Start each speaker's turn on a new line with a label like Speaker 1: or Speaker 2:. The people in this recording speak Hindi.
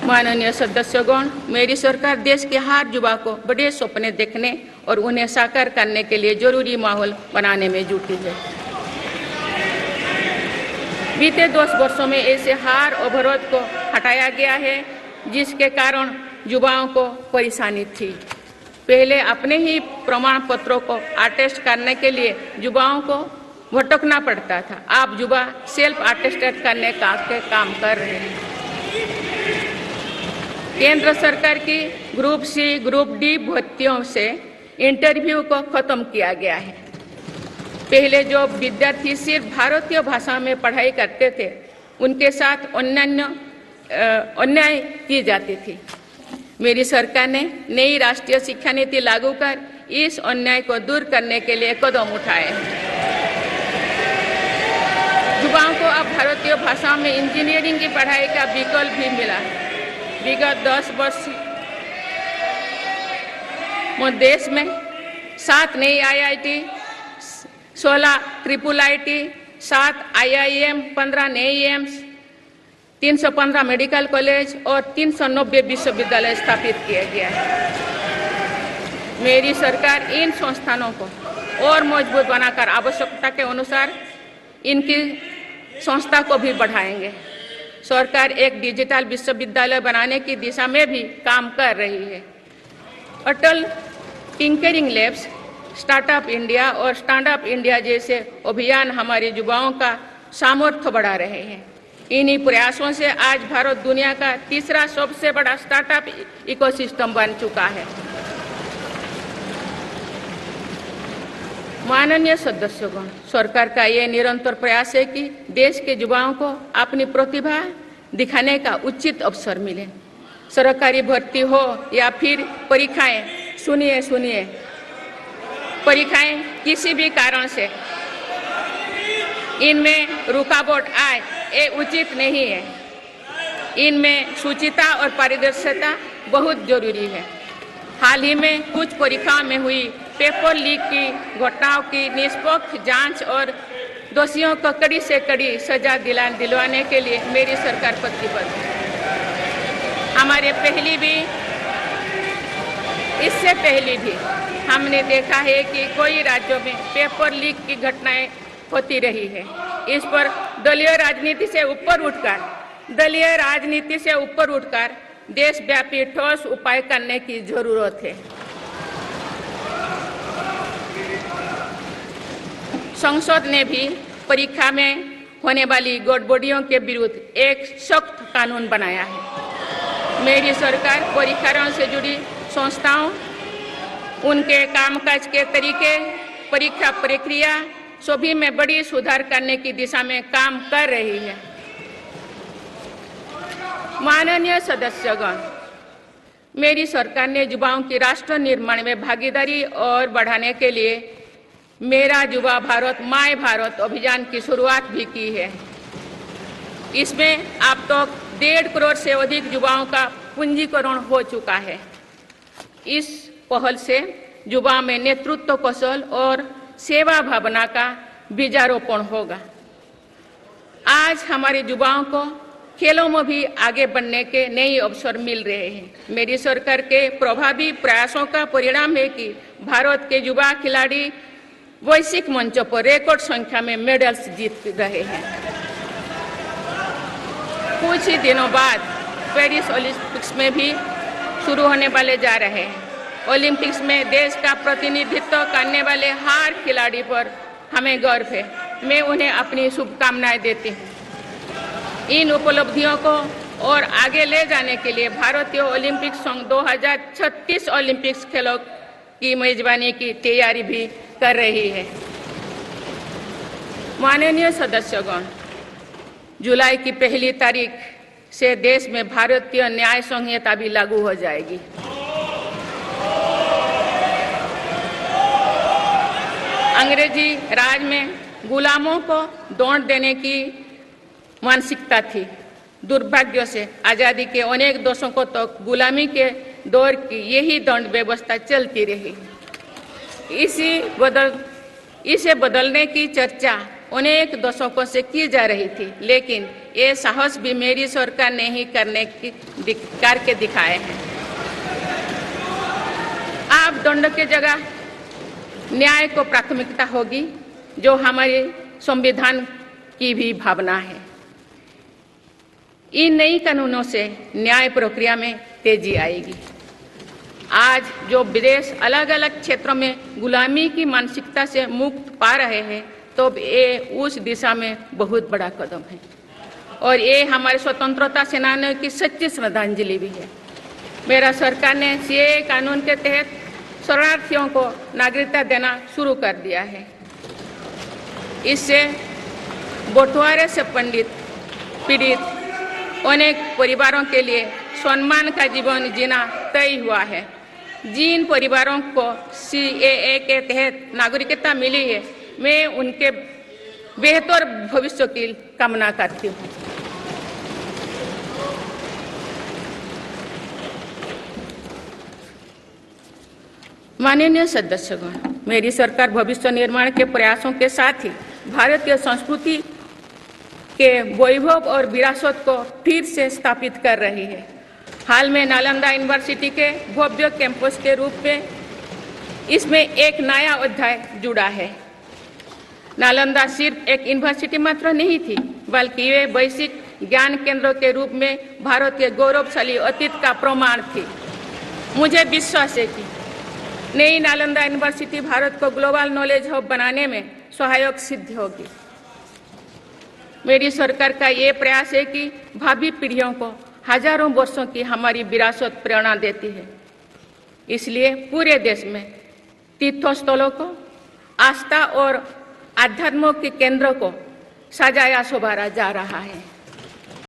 Speaker 1: माननीय सदस्यगण, मेरी सरकार देश के हर युवा को बड़े सपने देखने और उन्हें साकार करने के लिए जरूरी माहौल बनाने में जुटी है। बीते 10 वर्षों में ऐसे हर अवरोध को हटाया गया है जिसके कारण युवाओं को परेशानी थी। पहले अपने ही प्रमाण पत्रों को अटेस्ट करने के लिए युवाओं को भटकना पड़ता था। अब युवा सेल्फ अटेस्टेड करने का काम कर रहे हैं। केंद्र सरकार की ग्रुप सी, ग्रुप डी भर्तियों से इंटरव्यू को खत्म किया गया है। पहले जो विद्यार्थी सिर्फ भारतीय भाषा में पढ़ाई करते थे, उनके साथ अन्याय की जाती थी। मेरी सरकार ने नई राष्ट्रीय शिक्षा नीति लागू कर इस अन्याय को दूर करने के लिए कदम उठाए हैं। युवाओं को अब भारतीय भाषा में इंजीनियरिंग की पढ़ाई का विकल्प भी मिला है। विगत 10 वर्ष में देश में 7 नई IIT, 16 ट्रिपल IIT, 7 IIM, 15 नए एम्स, 315 मेडिकल कॉलेज और 390 विश्वविद्यालय स्थापित किया गया है। मेरी सरकार इन संस्थानों को और मजबूत बनाकर आवश्यकता के अनुसार इनकी संस्था को भी बढ़ाएंगे। सरकार एक डिजिटल विश्वविद्यालय बनाने की दिशा में भी काम कर रही है। अटल टिंकरिंग लैब्स, स्टार्टअप इंडिया और स्टैंडअप इंडिया जैसे अभियान हमारे युवाओं का सामर्थ्य बढ़ा रहे हैं। इन्हीं प्रयासों से आज भारत दुनिया का तीसरा सबसे बड़ा स्टार्टअप इकोसिस्टम बन चुका है। माननीय सदस्यगण, सरकार का ये निरंतर प्रयास है कि देश के युवाओं को अपनी प्रतिभा दिखाने का उचित अवसर मिले। सरकारी भर्ती हो या फिर परीक्षाएं, सुनिए, परीक्षाएं किसी भी कारण से इनमें रुकावट आए, ये उचित नहीं है। इनमें शुचिता और पारदर्शिता बहुत जरूरी है। हाल ही में कुछ परीक्षाओं में हुई पेपर लीक की घटनाओं की निष्पक्ष जांच और दोषियों को कड़ी से कड़ी सजा दिलवाने के लिए मेरी सरकार प्रतिबद्ध है। इससे पहले भी हमने देखा है कि कोई राज्यों में पेपर लीक की घटनाएं होती रही है। इस पर दलीय राजनीति से ऊपर उठकर देशव्यापी ठोस उपाय करने की जरूरत है। संसद ने भी परीक्षा में होने वाली गड़बड़ियों के विरुद्ध एक सख्त कानून बनाया है। मेरी सरकार परीक्षाओं से जुड़ी संस्थाओं, उनके कामकाज के तरीके, परीक्षा प्रक्रिया सभी में बड़ी सुधार करने की दिशा में काम कर रही है। माननीय सदस्यगण, मेरी सरकार ने युवाओं की राष्ट्र निर्माण में भागीदारी और बढ़ाने के लिए मेरा युवा भारत माय भारत अभियान की शुरुआत भी की है। इसमें अब तक 1.5 करोड़ से अधिक युवाओं का पंजीकरण हो चुका है। इस पहल से युवा में नेतृत्व कौशल और सेवा भावना का बीजारोपण होगा। आज हमारे युवाओं को खेलों में भी आगे बढ़ने के नए अवसर मिल रहे हैं। मेरी सरकार के प्रभावी प्रयासों का परिणाम है कि भारत के युवा खिलाड़ी वैश्विक मंचों पर रिकॉर्ड संख्या में मेडल्स जीत रहे हैं। कुछ ही दिनों बाद पेरिस ओलंपिक्स में भी शुरू होने वाले जा रहे हैं। ओलंपिक्स में देश का प्रतिनिधित्व करने वाले हर खिलाड़ी पर हमें गर्व है। मैं उन्हें अपनी शुभकामनाएं देती हूँ। इन उपलब्धियों को और आगे ले जाने के लिए भारतीय ओलंपिक संघ 2036 ओलंपिक्स खेलों की मेजबानी की तैयारी भी कर रही है। माननीय सदस्यगण, जुलाई की 1 तारीख से देश में भारतीय न्याय संहिता भी लागू हो जाएगी। अंग्रेजी राज में गुलामों को दौड़ देने की मानसिकता थी। दुर्भाग्य से आजादी के अनेक दशकों तक गुलामी के दौर की यही दंड व्यवस्था चलती रही। इसे बदलने की चर्चा अनेक दशकों से की जा रही थी, लेकिन ये साहस भी मेरी सरकार ने ही करके दिखाए हैं। आप दंड के जगह न्याय को प्राथमिकता होगी, जो हमारे संविधान की भी भावना है। इन नई कानूनों से न्याय प्रक्रिया में तेजी आएगी। आज जो विदेश अलग अलग क्षेत्रों में गुलामी की मानसिकता से मुक्त पा रहे हैं, तो ये उस दिशा में बहुत बड़ा कदम है और ये हमारे स्वतंत्रता सेनानियों की सच्ची श्रद्धांजलि भी है। मेरा सरकार ने सीएए कानून के तहत शरणार्थियों को नागरिकता देना शुरू कर दिया है। इससे बंटवारे से पीड़ित अनेक परिवारों के लिए सम्मान का जीवन जीना तय हुआ है। जिन परिवारों को सीएए के तहत नागरिकता मिली है, मैं उनके बेहतर भविष्य की कामना करती हूँ। माननीय सदस्यगण, मेरी सरकार भविष्य निर्माण के प्रयासों के साथ ही भारतीय संस्कृति के वैभव और विरासत को फिर से स्थापित कर रही है। हाल में नालंदा यूनिवर्सिटी के भव्य कैंपस के रूप में इसमें एक नया अध्याय जुड़ा है। नालंदा सिर्फ एक यूनिवर्सिटी मात्र नहीं थी, बल्कि ये वैश्विक ज्ञान केंद्र के रूप में भारत के गौरवशाली अतीत का प्रमाण थी। मुझे विश्वास है कि नई नालंदा यूनिवर्सिटी भारत को ग्लोबल नॉलेज हब बनाने में सहायक सिद्ध होगी। मेरी सरकार का ये प्रयास है कि भावी पीढ़ियों को हजारों वर्षों की हमारी विरासत प्रेरणा देती है। इसलिए पूरे देश में तीर्थस्थलों को आस्था और आध्यात्म के केंद्र को सजाया संवारा जा रहा है।